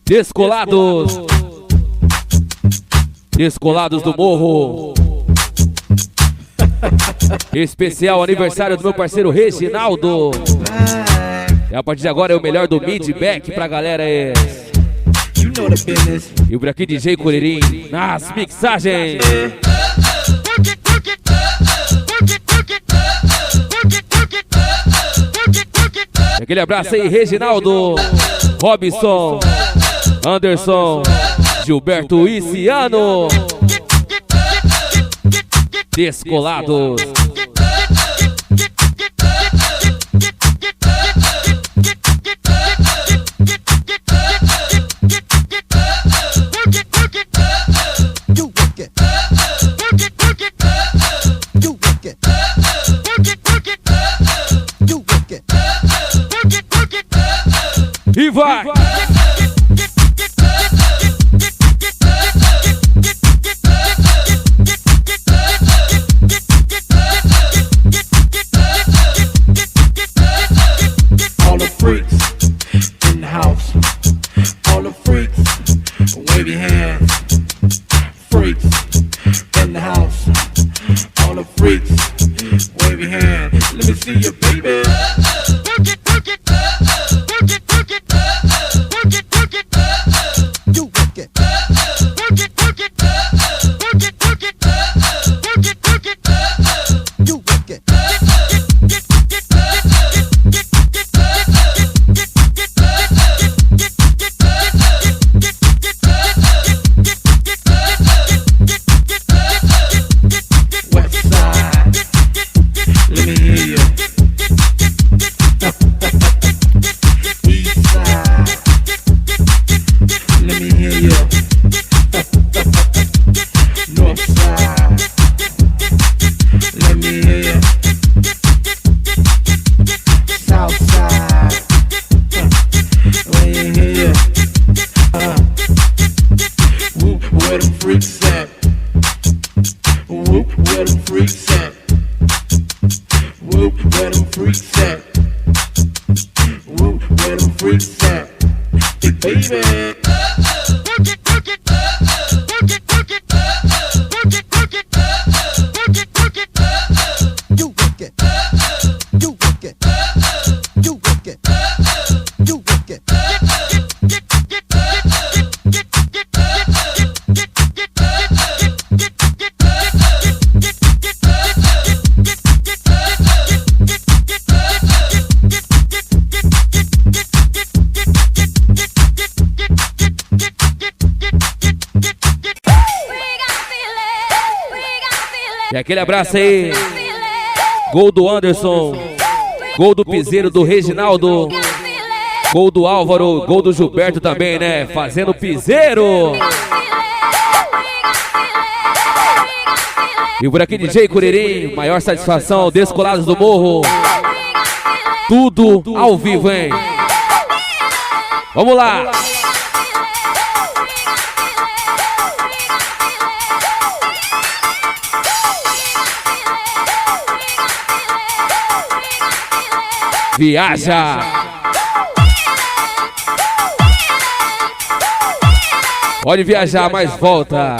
Descolados. Descolados do Morro. Especial aniversário do meu parceiro Reginaldo. E a partir de agora é o melhor do mid-back pra galera aí. E o Braquinho DJ Curirim nas mixagens. E aquele abraço aí, Reginaldo, Robson, Anderson, Gilberto Iciano. Descolados. E vai! All the freaks in the house. All the freaks, wave your hands. Freaks in the house. All the freaks, wave your hands. Let me see you, baby. E aquele abraço aí, gol do Anderson, gol do piseiro do Reginaldo, gol do Álvaro, gol do Gilberto também, né? Fazendo piseiro. E o Buraquinho DJ Curirim, maior satisfação, Descolados do Morro. Tudo ao vivo, hein? Vamos lá! Viaja! Pode viajar, mas volta!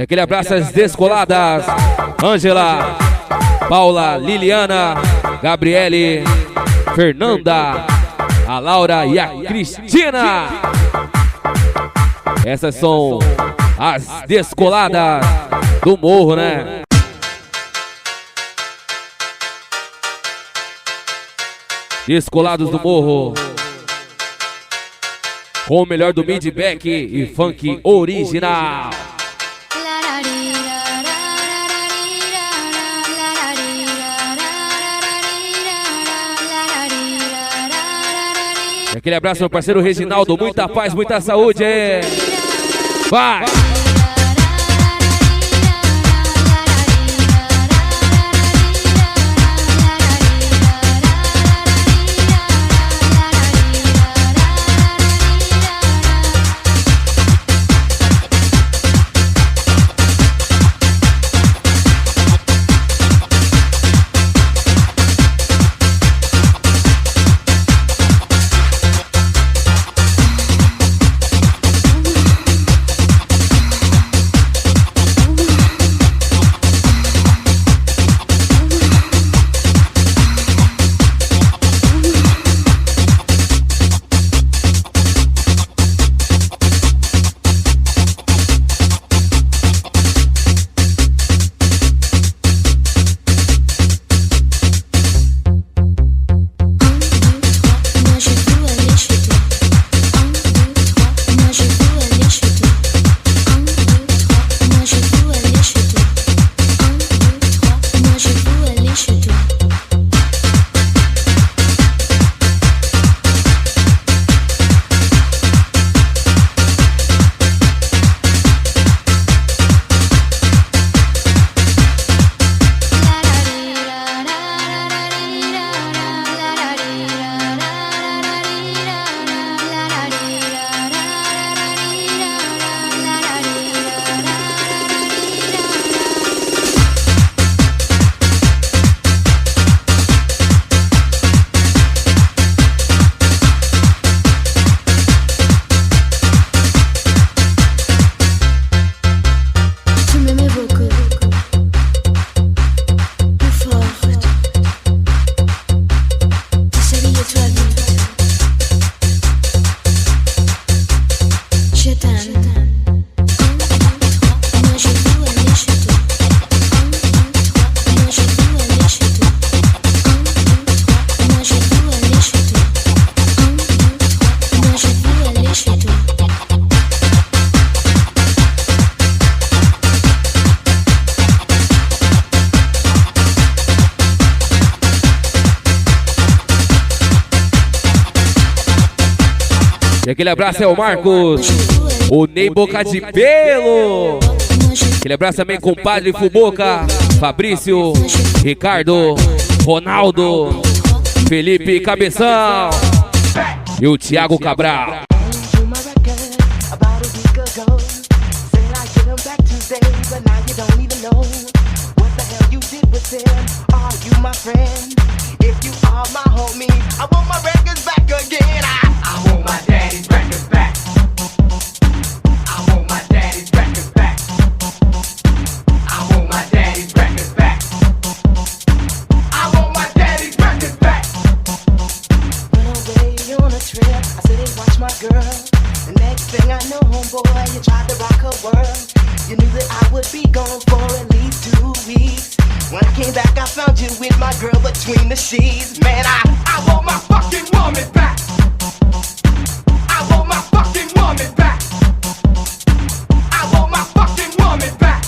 Aquele abraço às descoladas. Ângela, Paula, Liliana, Gabriele, Fernanda, a Laura e a Cristina. Essas são as descoladas do morro, né? Descolados do morro, com o melhor do mid-back e funk original. Aquele abraço, meu parceiro Reginaldo. Muita paz, muita saúde. Vai! E aquele abraço é o Marcos, o Ney Boca de Pelo. Aquele abraço também com o Padre Fuboca, Fabrício, Ricardo, Ronaldo, Felipe Cabeção e o Thiago Cabral. Between the sheets, man, I want my fucking woman back. I want my fucking woman back. I want my fucking woman back.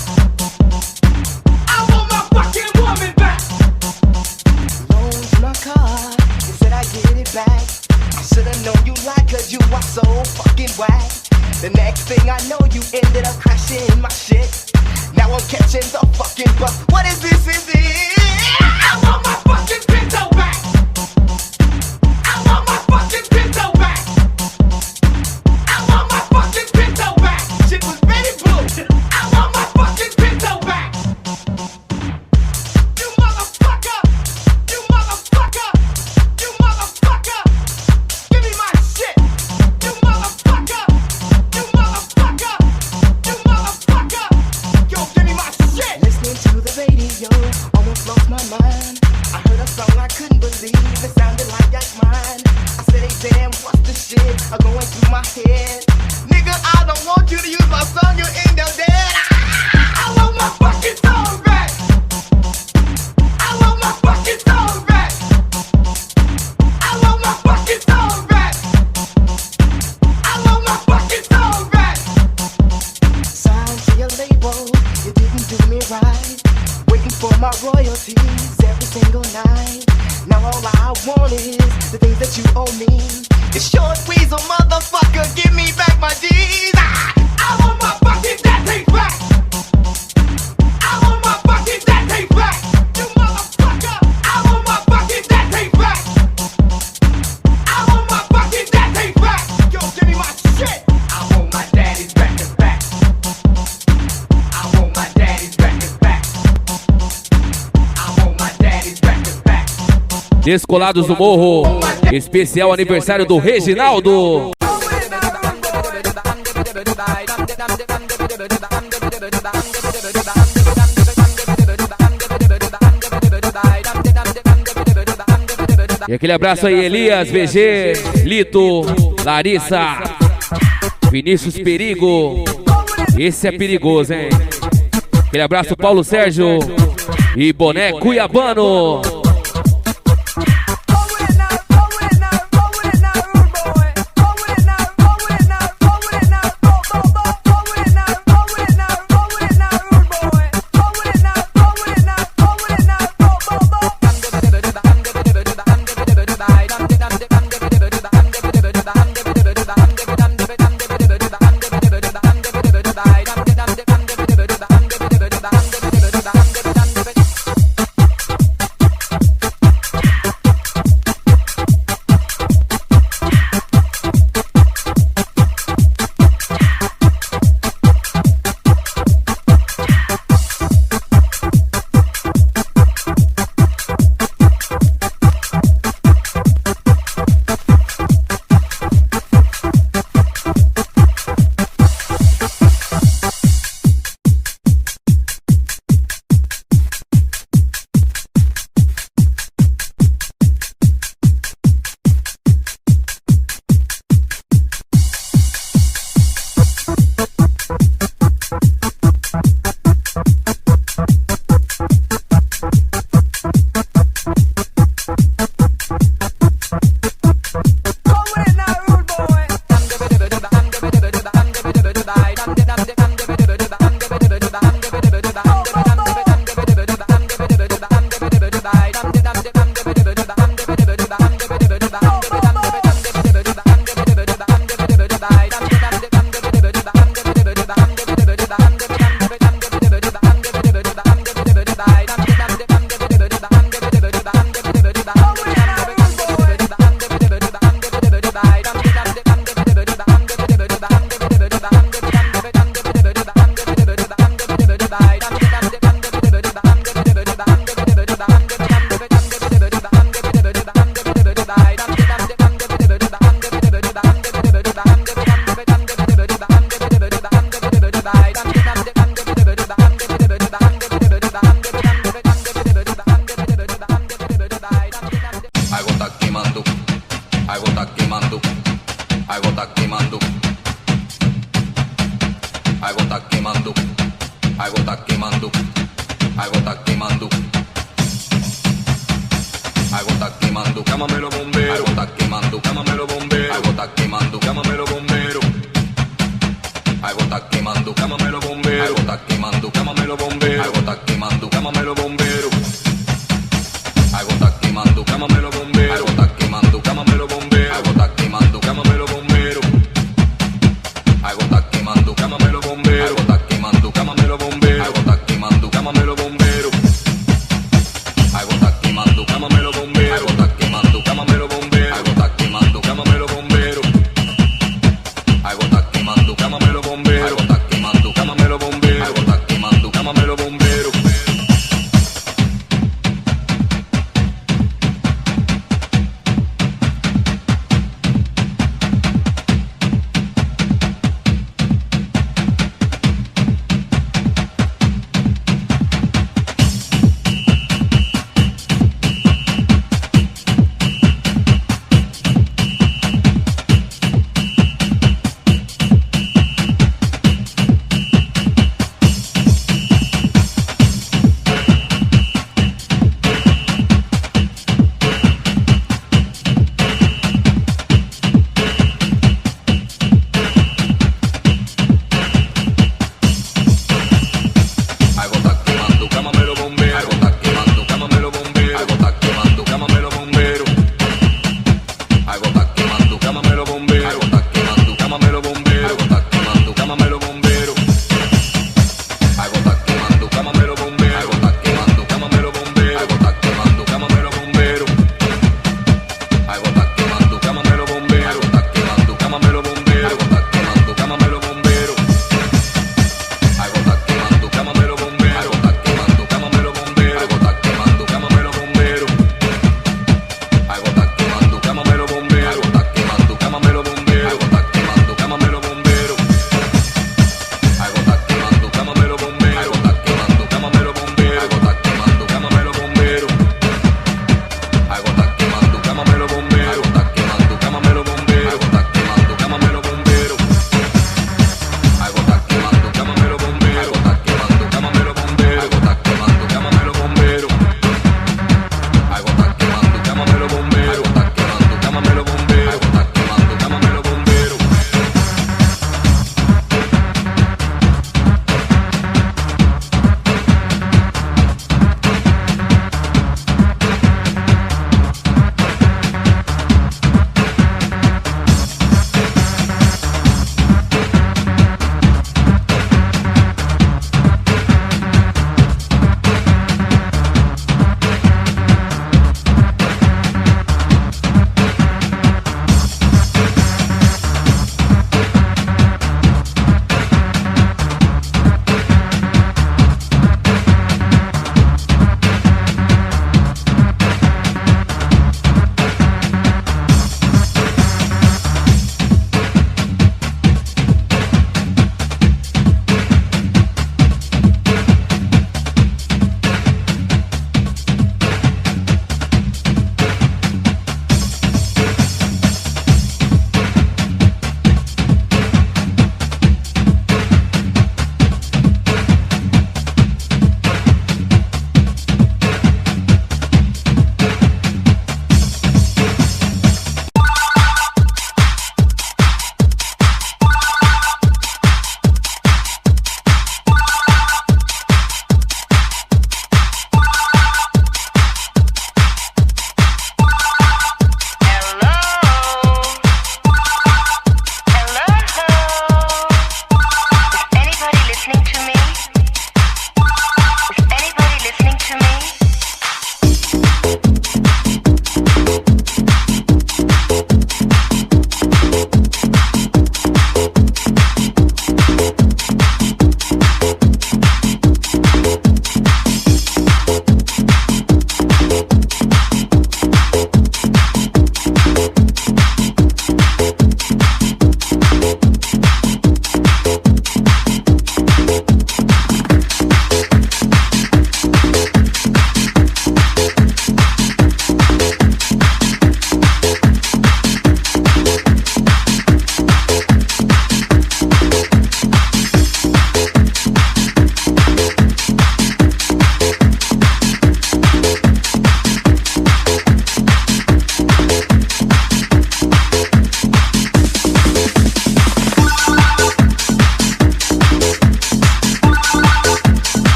I want my fucking woman back. Loaned my car, you said I get it back. I should've known you like her, you are so fucking whack. The next thing I know, you ended up crashing my shit. Now I'm catching the fucking bus. What is this? Is it? I want my fucking Pinto back. I want my fucking Pinto back. I want my fucking Pinto back. Shit was very blue. I want my fucking Pinto back. You motherfucker. You motherfucker. You motherfucker. Give me my shit. You motherfucker. You motherfucker. You motherfucker. I heard a song I couldn't believe, it sounded like mine. I said, hey damn, what's the shit going through my head? Nigga, I don't want you to use my song, you're in there dead. I want my fucking song back. I want my fucking song back. I want my fucking song back. I want my fucking song back. Signed to your label, you didn't do me right. Waiting for my royalties every single night. Now all I want is the things that you owe me. It's short weasel, motherfucker, give me back my G's. I want my fucking that tape back. I want my fucking that tape back. You motherfucker, I want my fucking that tape back. I want my fucking that tape back. Yo, give me my shit. I want my daddy's back to back. I want my daddy's back to back. I want my daddy's back to back. Descolados do Morro, especial aniversário do Reginaldo. E aquele abraço aí, Elias, VG, Lito, Larissa, Vinícius Perigo. Esse é perigoso, hein? Aquele abraço, Paulo Sérgio e Boné Cuiabano.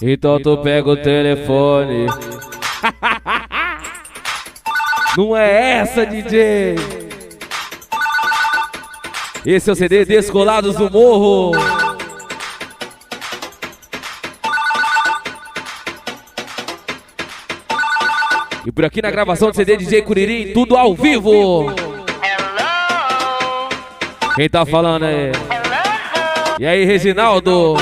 Então tu pega o telefone. Não é essa, DJ. Esse é o CD Descolados do Morro. E por aqui na gravação do CD DJ Curirim, tudo ao vivo. Quem tá falando aí? E aí, Reginaldo?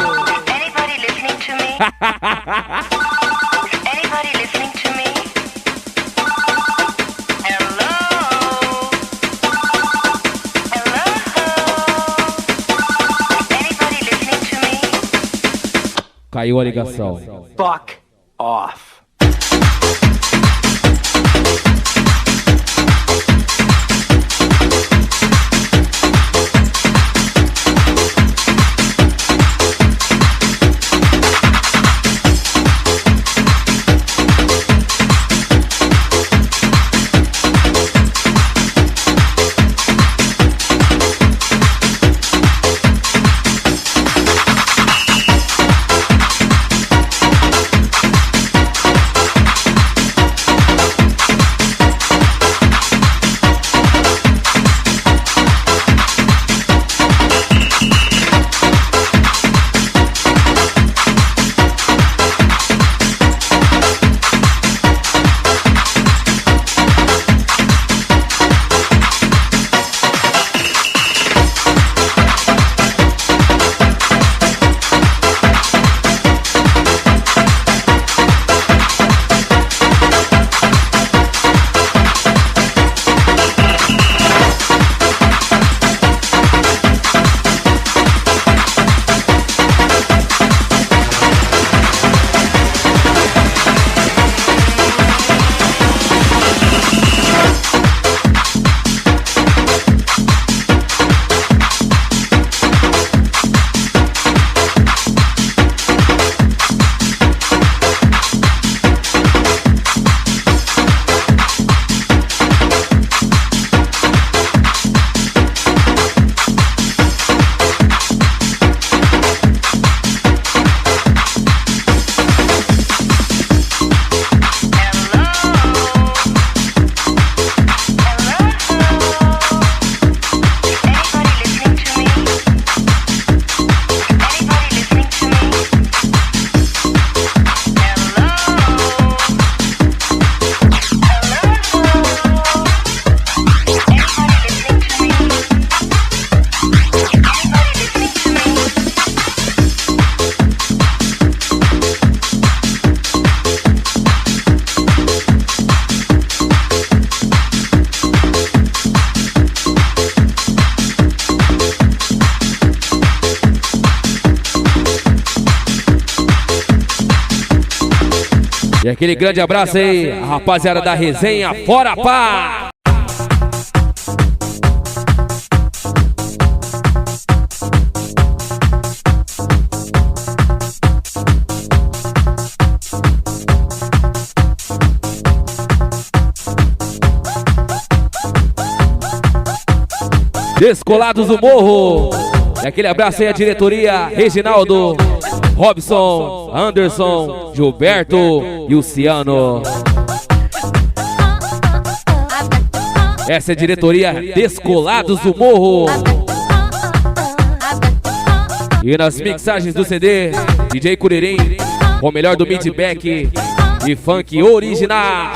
Caiu a ligação. Fuck off. E aquele grande abraço aí, a rapaziada da resenha, fora pá! Descolados do Morro. E aquele abraço aí à diretoria, Reginaldo, Robson, Anderson, Gilberto e Luciano. Essa é a diretoria Descolados do Morro. E nas mixagens do CD, DJ Curirim, com o melhor do mid-back e funk original.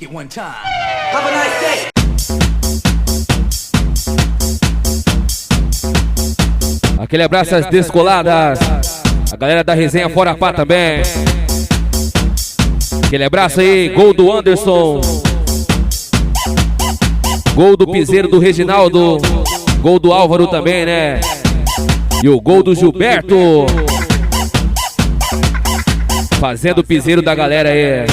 it one time. Have a nice day. Aquele abraço às descoladas. A galera da resenha Fora Pá também. Aquele abraço aí, gol do Anderson. Gol do Piseiro do Reginaldo. Gol do Álvaro também, né? E o gol do Gilberto. Fazendo o piseiro da galera aí.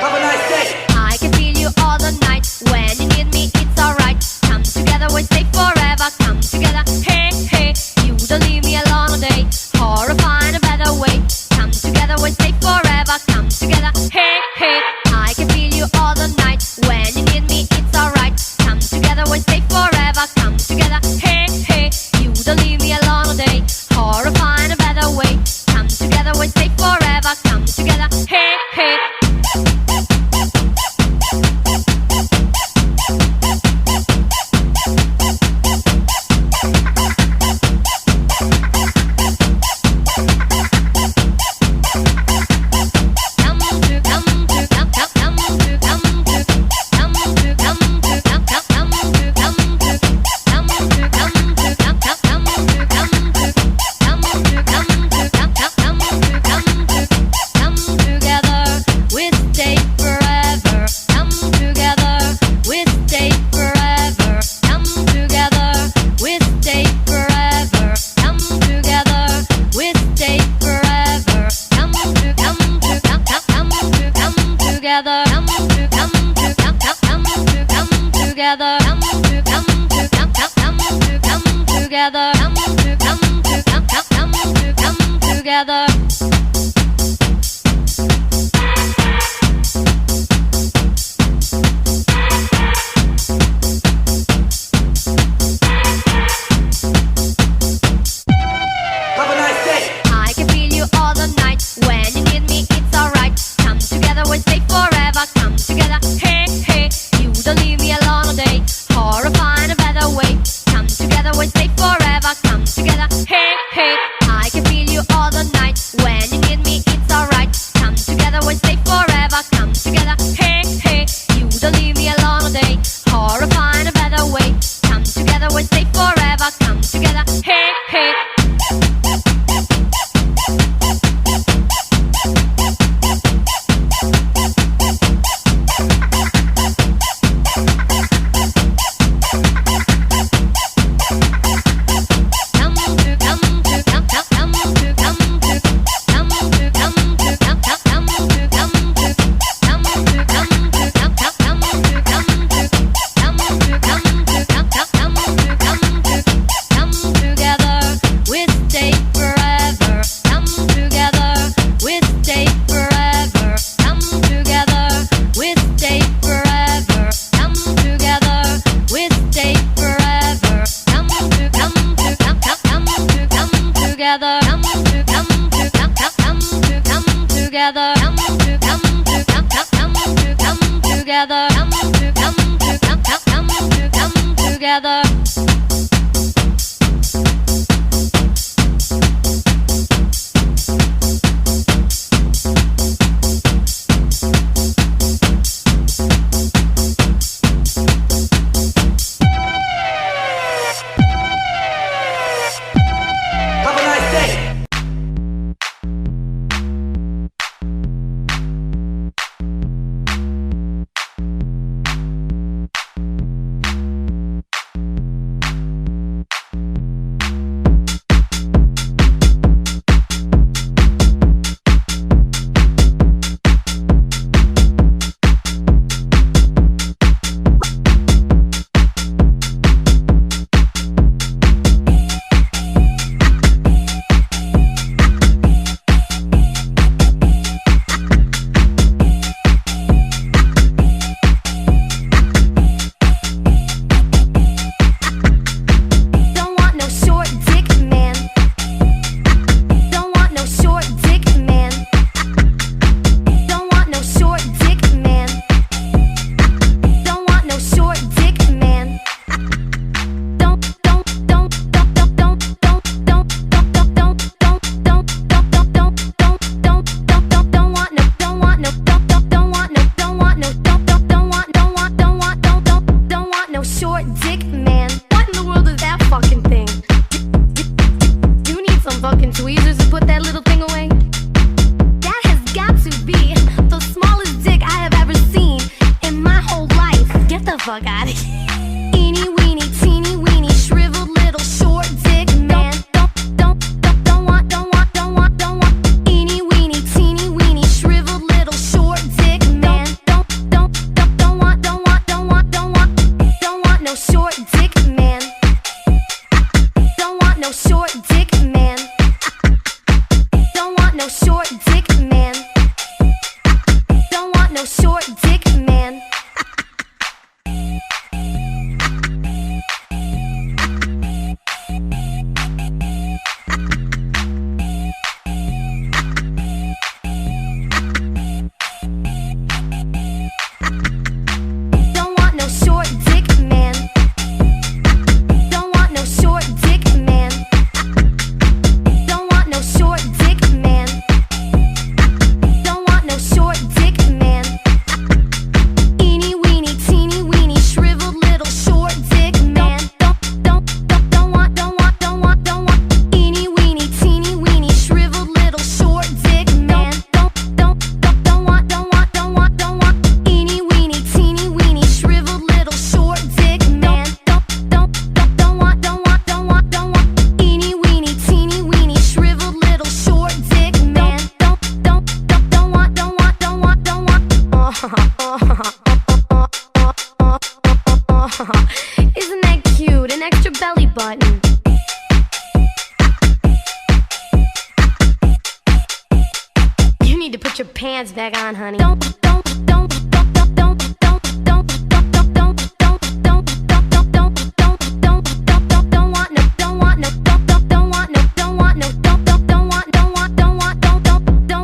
Have a nice day. I can feel you all the night. When you need me, it's alright. Come together, we stay forever. Come together, hey, hey. You don't leave me alone all day. Or find a better way. Come together, we stay forever. Come together, hey, hey. I can feel you all the night. When you need me, it's alright. Come together, we stay forever. Come together, hey, hey. You don't leave me alone all day. Or find a better way. Come together, we stay forever. Come together, hey, hey. no short dick man. Don't want no short dick man. Don't want no short dick man. Don't want no short dick man. Don't want no short dick man. Eeny weeny teeny weeny shriveled little short dick man. Don't want eeny weeny teeny weeny shriveled little short dick man. Don't want eeny weeny teeny weeny shriveled little short dick man. Don't want eeny weeny teeny weeny shriveled little short dick man. Don't want Isn't that cute? An extra belly button. You need to put your pants back on, honey. Don't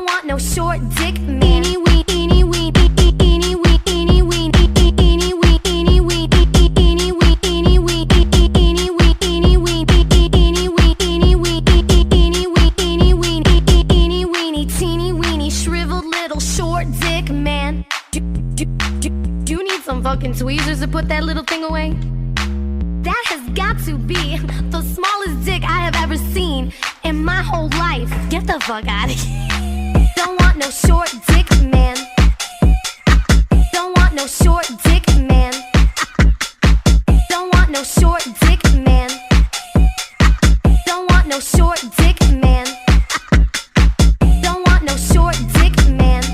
want no short dick man. Eeny weeny eeny weeny eeny weeny eeny weeny eeny weeny eeny weeny eeny weeny eeny weeny eeny weeny eeny weeny eeny weeny eeny weeny eeny weeny eeny weeny teeny weeny shriveled little short dick man. Do you need some fucking tweezers to put that little thing away? That has got to be the smallest dick I have ever seen in my whole life. Get the fuck out of here. Don't want no short dick man. Don't want no short dick man. Don't want no short dick man. Don't want no short dick man. Don't want no short dick man.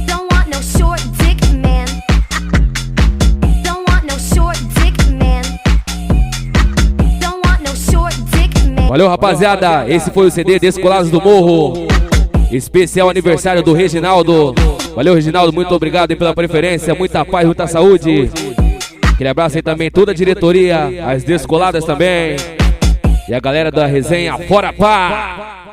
Don't want no short dick man. Don't want no short dick man. Don't want no short dick man. Valeu, rapaziada. Esse foi o CD Descolados do Morro. Especial aniversário do Reginaldo. Valeu, Reginaldo. Muito obrigado aí pela preferência. Muita paz, muita saúde. Aquele abraço aí também, toda a diretoria. As Descoladas também. E a galera da resenha Fora Pá.